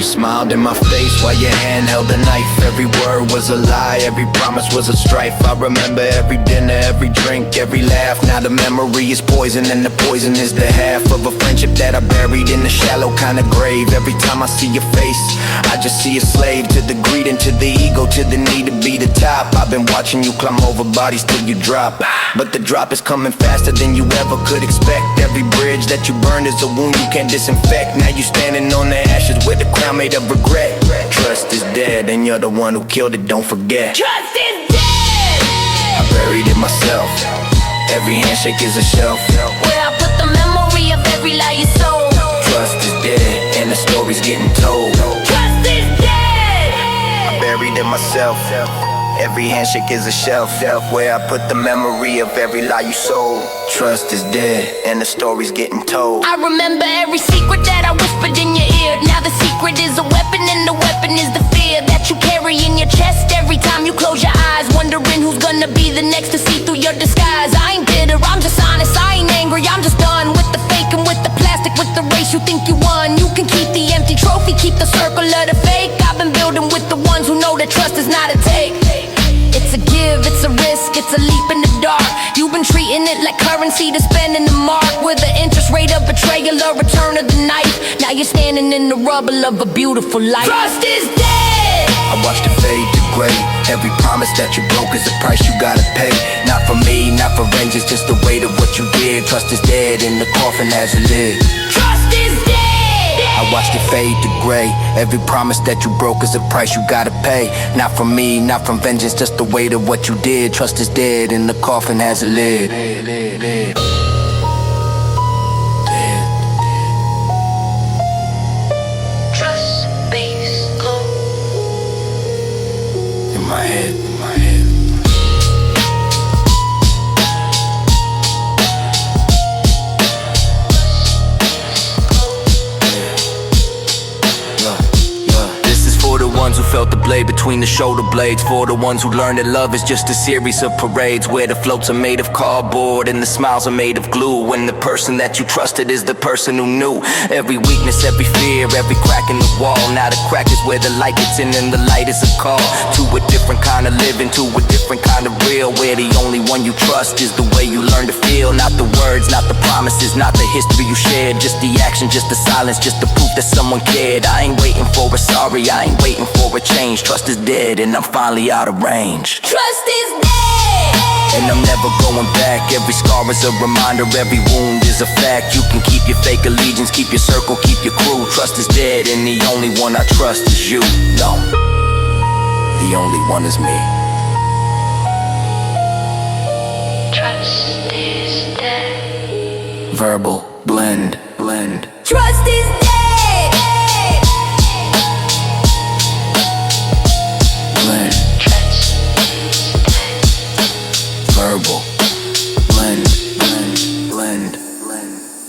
smiled in my face while your hand held a knife. Every word was a lie, every promise was a strife. I remember every dinner, every drink, every laugh. Now the memory is poison, and the poison is the half of a friendship that I buried in a shallow kind of grave. Every time I see your face, I just see a slave to the greed and to the ego, to the need to be the top. I've been watching you climb over bodies till you drop, but the drop is coming faster than you ever could expect. Every bridge that you burned is a wound you can't disinfect. Now you standing on the ashes with a crown made of regret. Trust is dead, and you're the one who killed it, don't forget. Trust is dead. I buried it myself. Every handshake is a shelf where I put the memory of every lie you sold. Trust is dead, and the story's getting told. Trust is dead. I buried it myself. Every handshake is a shelf where I put the memory of every lie you sold. Trust is dead, and the story's getting told. I remember every secret that I whispered in your ear. Now the secret is a weapon, and the weapon is the fear that you carry in your chest every time you close your eyes, wondering who's gonna be the next to see through your disguise. I ain't bitter, I'm just honest, I ain't angry, I'm just done with the fake and with the plastic, with the race you think you won. You can keep the empty trophy, keep the circle of the fake. I've been building with the ones who know that trust is not a take. It's a give, it's a risk, it's a leap in the dark. You've been treating it like currency to spend in the mark, with the interest rate of betrayal or return of the knife. Now you're standing in the rubble of a beautiful life. Trust is dead. I watched it fade to gray. Every promise that you broke is a price you gotta pay. Not for me, not for vengeance, just the weight of what you did. Trust is dead, and the coffin has a lid. Trust is dead. I watched it fade to gray. Every promise that you broke is a price you gotta pay. Not from me, not from vengeance, just the weight of what you did. Trust is dead, and the coffin has a lid. Trust, base, low. In my head, in my head. For the ones who felt the blade between the shoulder blades. For the ones who learned that love is just a series of parades, where the floats are made of cardboard and the smiles are made of glue. When the person that you trusted is the person who knew every weakness, every fear, every crack in the wall. Now the crack is where the light gets in, and the light is a call to a different kind of living, to a different kind of real, where the only one you trust is the way you learn to feel. Not the words, not the promises, not the history you shared, just the action, just the silence, just the proof that someone cared. I ain't waiting for a sorry, I ain't waiting for a change. Trust is dead, and I'm finally out of range. Trust is dead. And I'm never going back. Every scar is a reminder, every wound is a fact. You can keep your fake allegiance, keep your circle, keep your crew. Trust is dead, and the only one I trust is you. No, the only one is me. Trust is dead. Verbal blend. Trust is dead.